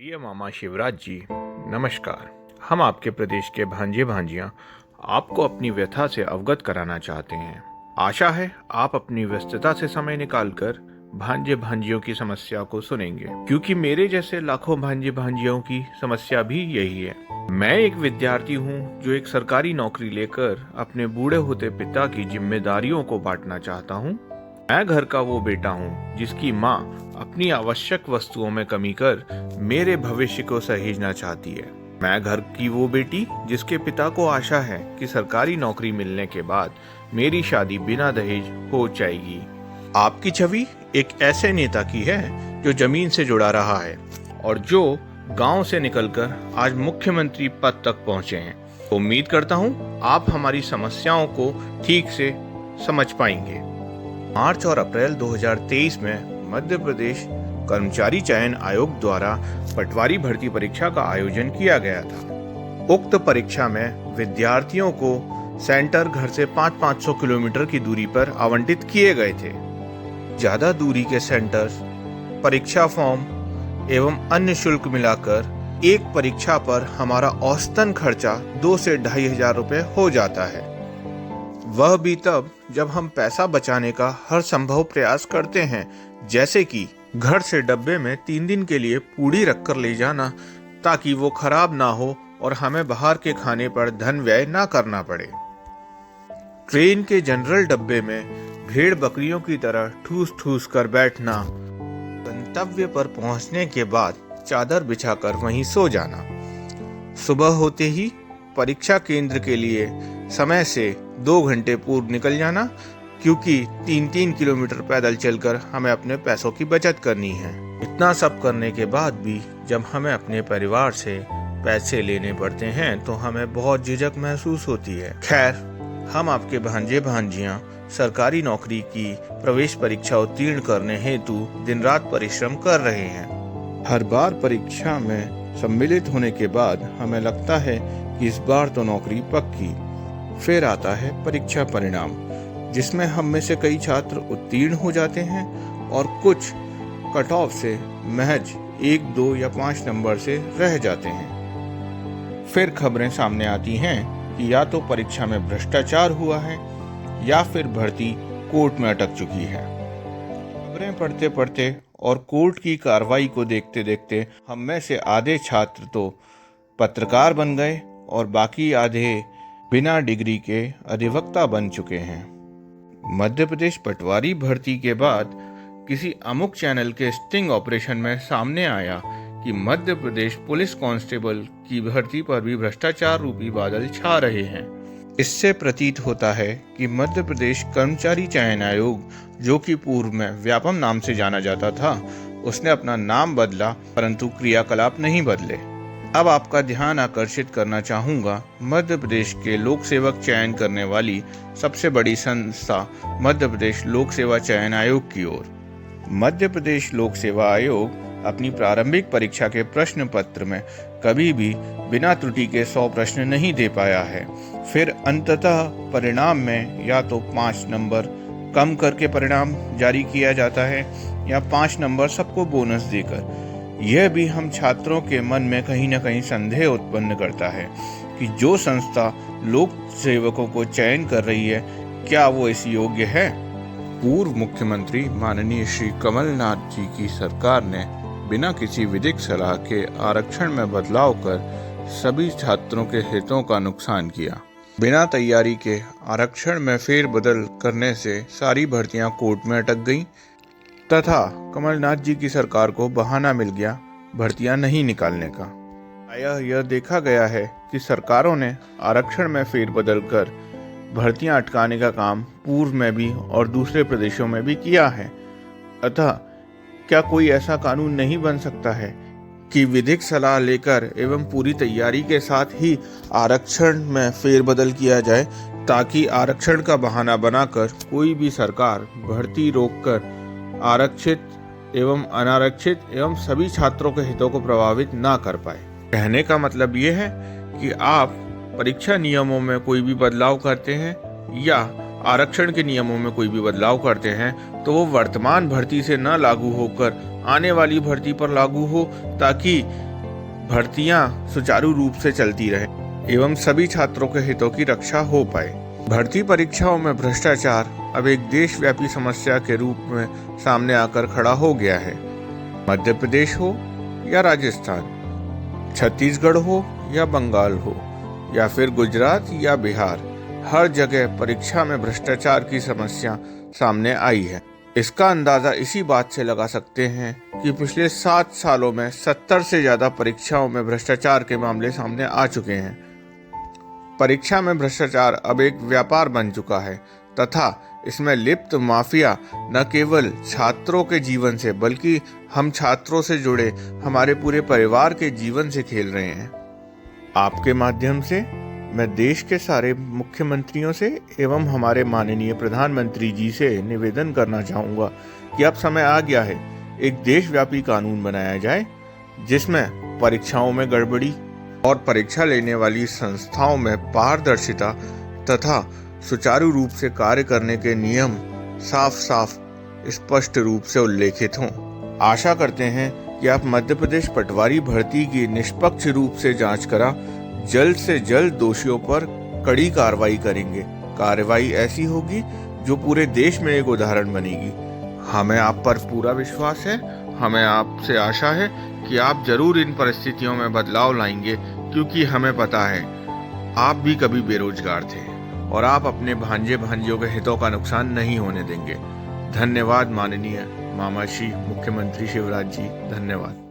प्रिय मामा शिवराज जी, नमस्कार। हम आपके प्रदेश के भांजे भांजियां आपको अपनी व्यथा से अवगत कराना चाहते हैं। आशा है आप अपनी व्यस्तता से समय निकालकर भांजे भांजियों की समस्या को सुनेंगे, क्योंकि मेरे जैसे लाखों भांजे भांजियों की समस्या भी यही है। मैं एक विद्यार्थी हूँ जो एक सरकारी नौकरी लेकर अपने बूढ़े होते पिता की जिम्मेदारियों को बांटना चाहता हूँ। मैं घर का वो बेटा हूँ जिसकी माँ अपनी आवश्यक वस्तुओं में कमी कर मेरे भविष्य को सहेजना चाहती है। मैं घर की वो बेटी जिसके पिता को आशा है कि सरकारी नौकरी मिलने के बाद मेरी शादी बिना दहेज हो जाएगी। आपकी छवि एक ऐसे नेता की है जो जमीन से जुड़ा रहा है और जो गांव से निकलकर आज मुख्यमंत्री पद तक पहुंचे हैं। उम्मीद करता हूं आप हमारी समस्याओं को ठीक से समझ पाएंगे। मार्च और अप्रैल 2023 में मध्य प्रदेश कर्मचारी चयन आयोग द्वारा पटवारी भर्ती परीक्षा का आयोजन किया गया था। उक्त परीक्षा में विद्यार्थियों को सेंटर घर से 500 किलोमीटर की दूरी पर आवंटित किए गए थे। ज्यादा दूरी के सेंटर्स, परीक्षा फॉर्म एवं अन्य शुल्क मिलाकर एक परीक्षा पर हमारा औसतन खर्चा 2 से 2,500 रुपए हो जाता है। वह भी तब जब हम पैसा बचाने का हर संभव प्रयास करते हैं, जैसे कि घर से डब्बे में 3 दिन के लिए पूड़ी रखकर ले जाना ताकि वो खराब ना हो और हमें बाहर के खाने पर धन व्यय ना करना पड़े। ट्रेन के जनरल डब्बे में भेड़ बकरियों की तरह ठूस ठूस कर बैठना, गंतव्य पर पहुंचने के बाद चादर बिछाकर वहीं सो जाना, सुबह होते ही परीक्षा केंद्र के लिए समय से 2 घंटे पूर्व निकल जाना, क्योंकि 3-3 किलोमीटर पैदल चलकर हमें अपने पैसों की बचत करनी है। इतना सब करने के बाद भी जब हमें अपने परिवार से पैसे लेने पड़ते हैं तो हमें बहुत झिझक महसूस होती है। खैर, हम आपके भांजे भांजियां सरकारी नौकरी की प्रवेश परीक्षा उत्तीर्ण करने हेतु दिन रात परिश्रम कर रहे हैं। हर बार परीक्षा में सम्मिलित होने के बाद हमें लगता है कि इस बार तो नौकरी पक्की। फिर आता है परीक्षा परिणाम, जिसमें हम में से कई छात्र उत्तीर्ण हो जाते हैं और कुछ कट ऑफ से महज 1, 2 या 5 नंबर से रह जाते हैं। फिर खबरें सामने आती हैं कि या तो परीक्षा में भ्रष्टाचार हुआ है या फिर भर्ती कोर्ट में अटक चुकी है। खबरें पढ़ते पढ़ते और कोर्ट की कार्रवाई को देखते देखते हम में से आधे छात्र तो पत्रकार बन गए और बाकी आधे बिना डिग्री के अधिवक्ता बन चुके हैं। मध्य प्रदेश पटवारी भर्ती के बाद किसी अमुक चैनल के स्टिंग ऑपरेशन में सामने आया कि मध्य प्रदेश पुलिस कांस्टेबल की भर्ती पर भी भ्रष्टाचार रूपी बादल छा रहे हैं। इससे प्रतीत होता है कि मध्य प्रदेश कर्मचारी चयन आयोग, जो कि पूर्व में व्यापम नाम से जाना जाता था, उसने अपना नाम बदला परंतु क्रियाकलाप नहीं बदले। अब आपका ध्यान आकर्षित करना चाहूँगा मध्य प्रदेश के लोक सेवक चयन करने वाली सबसे बड़ी संस्था मध्य प्रदेश लोक सेवा चयन आयोग की ओर। मध्य प्रदेश लोक सेवा आयोग अपनी प्रारंभिक परीक्षा के प्रश्न पत्र में कभी भी बिना त्रुटि के 100 प्रश्न नहीं दे पाया है। फिर अंततः परिणाम में या तो 5 नंबर कम करके परिणाम जारी किया जाता है या 5 नंबर सबको बोनस देकर। यह भी हम छात्रों के मन में कहीं न कहीं संदेह उत्पन्न करता है कि जो संस्था लोक सेवकों को चयन कर रही है, क्या वो इस योग्य है। पूर्व मुख्यमंत्री माननीय श्री कमलनाथ जी की सरकार ने बिना किसी विधिक सलाह के आरक्षण में बदलाव कर सभी छात्रों के हितों का नुकसान किया। बिना तैयारी के आरक्षण में फेरबदल करने से सारी भर्तियां कोर्ट में अटक गईं तथा कमलनाथ जी की सरकार को बहाना मिल गया भर्तियां नहीं निकालने का। यह देखा गया है कि सरकारों ने आरक्षण में फेरबदल कर भर्तियां अटकाने का काम पूर्व में भी और दूसरे प्रदेशों में भी किया है। अतः क्या कोई ऐसा कानून नहीं बन सकता है कि विधिक सलाह लेकर एवं पूरी तैयारी के साथ ही आरक्षण में फेरबदल किया जाए, ताकि आरक्षण का बहाना बनाकर कोई भी सरकार भर्ती रोककर आरक्षित एवं अनारक्षित एवं सभी छात्रों के हितों को प्रभावित ना कर पाए। कहने का मतलब ये है कि आप परीक्षा नियमों में कोई भी बदलाव करते हैं या आरक्षण के नियमों में कोई भी बदलाव करते हैं तो वो वर्तमान भर्ती से न लागू होकर आने वाली भर्ती पर लागू हो, ताकि भर्तियां सुचारू रूप से चलती रहे एवं सभी छात्रों के हितों की रक्षा हो पाए। भर्ती परीक्षाओं में भ्रष्टाचार अब एक देशव्यापी समस्या के रूप में सामने आकर खड़ा हो गया है। मध्य प्रदेश हो या राजस्थान, छत्तीसगढ़ हो या बंगाल हो या फिर गुजरात या बिहार, हर जगह परीक्षा में भ्रष्टाचार की समस्या सामने आई है। इसका अंदाजा इसी बात से लगा सकते हैं कि पिछले 7 सालों में 70 से ज्यादा परीक्षाओं में भ्रष्टाचार के मामले सामने आ चुके हैं। परीक्षा में भ्रष्टाचार अब एक व्यापार बन चुका है तथा इसमें लिप्त माफिया न केवल छात्रों के जीवन से बल्कि हम छात्रों से जुड़े हमारे पूरे परिवार के जीवन से खेल रहे हैं। आपके माध्यम से मैं देश के सारे मुख्यमंत्रियों से एवं हमारे माननीय प्रधानमंत्री जी से निवेदन करना चाहूँगा कि अब समय आ गया है एक देशव्यापी कानून बनाया जाए जिसमें परीक्षाओं में गड़बड़ी और परीक्षा लेने वाली संस्थाओं में पारदर्शिता तथा सुचारू रूप से कार्य करने के नियम साफ साफ स्पष्ट रूप से उल्लेखित हों। आशा करते हैं कि आप मध्य प्रदेश पटवारी भर्ती की निष्पक्ष रूप से जांच करा जल्द से जल्द दोषियों पर कड़ी कार्रवाई करेंगे। कार्रवाई ऐसी होगी जो पूरे देश में एक उदाहरण बनेगी। हमें आप पर पूरा विश्वास है। हमें आपसे आशा है कि आप जरूर इन परिस्थितियों में बदलाव लाएंगे, क्योंकि हमें पता है आप भी कभी बेरोजगार थे और आप अपने भांजे भांजियों के हितों का नुकसान नहीं होने देंगे। धन्यवाद माननीय मामा श्री मुख्यमंत्री शिवराज जी, धन्यवाद।